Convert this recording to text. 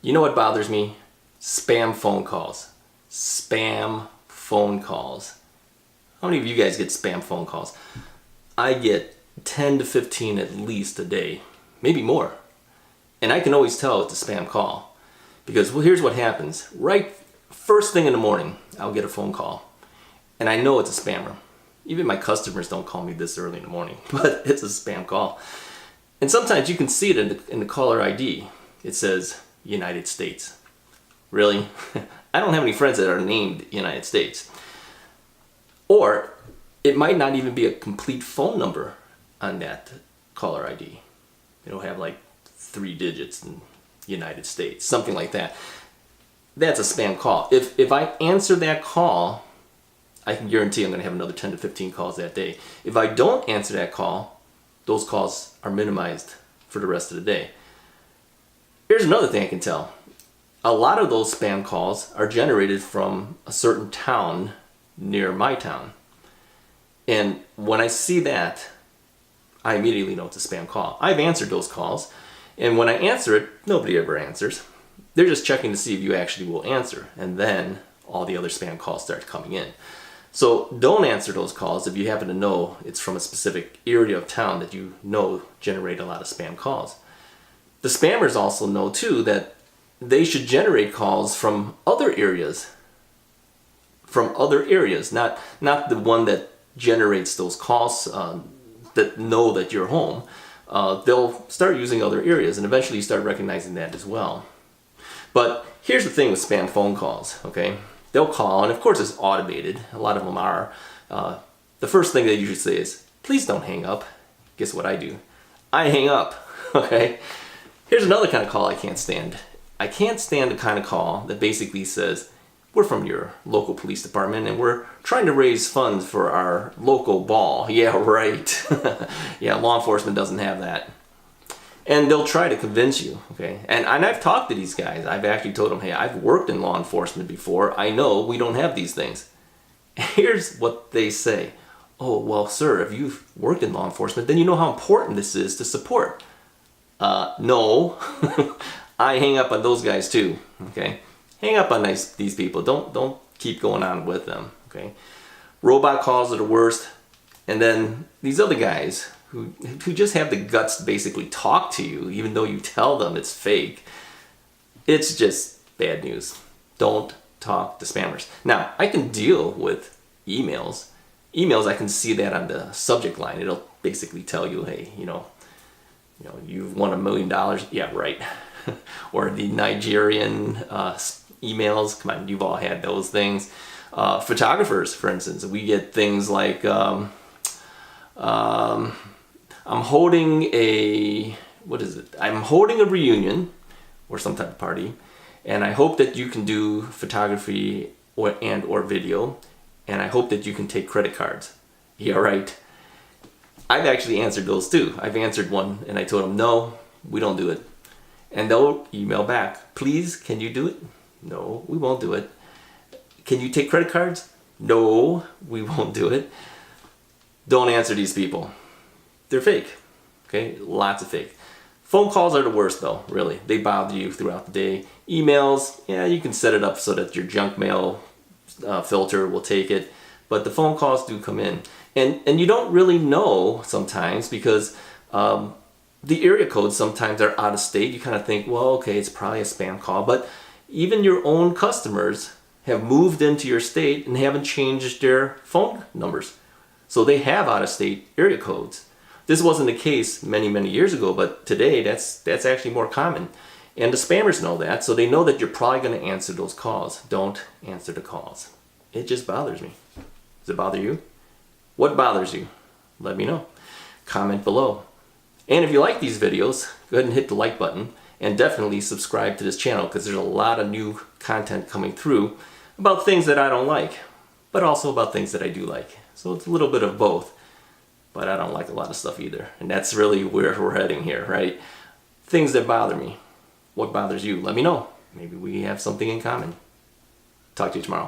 You know what bothers me? Spam phone calls. Spam phone calls. How many of you guys get spam phone calls? I get 10 to 15 at least a day, maybe more. And I can always tell it's a spam call because, well, here's what happens. Right first thing in the morning, I'll get a phone call and I know it's a spammer. Even my customers don't call me this early in the morning, but it's a spam call. And sometimes you can see it in the caller ID. It says United States. Really? I don't have any friends that are named United States. Or it might not even be a complete phone number on that caller ID. It'll have like 3 digits in United States, something like that. That's a spam call. If I answer that call, I can guarantee I'm going to have another 10 to 15 calls that day. If I don't answer that call, those calls are minimized for the rest of the day. Here's another thing I can tell. A lot of those spam calls are generated from a certain town near my town. And when I see that, I immediately know it's a spam call. I've answered those calls, and when I answer it, nobody ever answers. They're just checking to see if you actually will answer, and then all the other spam calls start coming in. So don't answer those calls if you happen to know it's from a specific area of town that you know generate a lot of spam calls. The spammers also know too that they should generate calls from other areas. From other areas, not the one that generates those calls that know that you're home. They'll start using other areas and eventually start recognizing that as well. But here's the thing with spam phone calls, okay? They'll call, and of course it's automated. A lot of them are. The first thing they usually say is, please don't hang up. Guess what I do? I hang up, okay? Here's another kind of call I can't stand. I can't stand the kind of call that basically says, we're from your local police department and we're trying to raise funds for our local ball. Yeah, right. Yeah, law enforcement doesn't have that. And they'll try to convince you, okay? And I've talked to these guys. I've actually told them, hey, I've worked in law enforcement before. I know we don't have these things. Here's what they say. Oh, well, sir, if you've worked in law enforcement, then you know how important this is to support. No. I hang up on those guys too, okay? Hang up on these people. Don't keep going on with them, okay? Robot calls are the worst. And then these other guys who just have the guts to basically talk to you, even though you tell them it's fake. It's just bad news. Don't talk to spammers. Now, I can deal with emails. Emails, I can see that on the subject line. It'll basically tell you, hey, you've won $1 million. Yeah, right. Or the Nigerian emails. Come on, you've all had those things. Photographers, for instance, we get things like, I'm holding a reunion or some type of party, and I hope that you can do photography or video, and I hope that you can take credit cards. Yeah, right. I've actually answered those too. I've answered one and I told them, no, we don't do it. And they'll email back, please, can you do it? No, we won't do it. Can you take credit cards? No, we won't do it. Don't answer these people. They're fake, okay? Lots of fake. Phone calls are the worst though, really. They bother you throughout the day. Emails, yeah, you can set it up so that your junk mail filter will take it. But the phone calls do come in. And you don't really know sometimes because the area codes sometimes are out of state. You kind of think, well, okay, it's probably a spam call. But even your own customers have moved into your state and haven't changed their phone numbers. So they have out-of-state area codes. This wasn't the case many, many years ago, but today that's actually more common. And the spammers know that, so they know that you're probably going to answer those calls. Don't answer the calls. It just bothers me. Does it bother you? What bothers you? Let me know. Comment below. And if you like these videos, go ahead and hit the like button and definitely subscribe to this channel because there's a lot of new content coming through about things that I don't like, but also about things that I do like. So it's a little bit of both, but I don't like a lot of stuff either. And that's really where we're heading here, right? Things that bother me. What bothers you? Let me know. Maybe we have something in common. Talk to you tomorrow.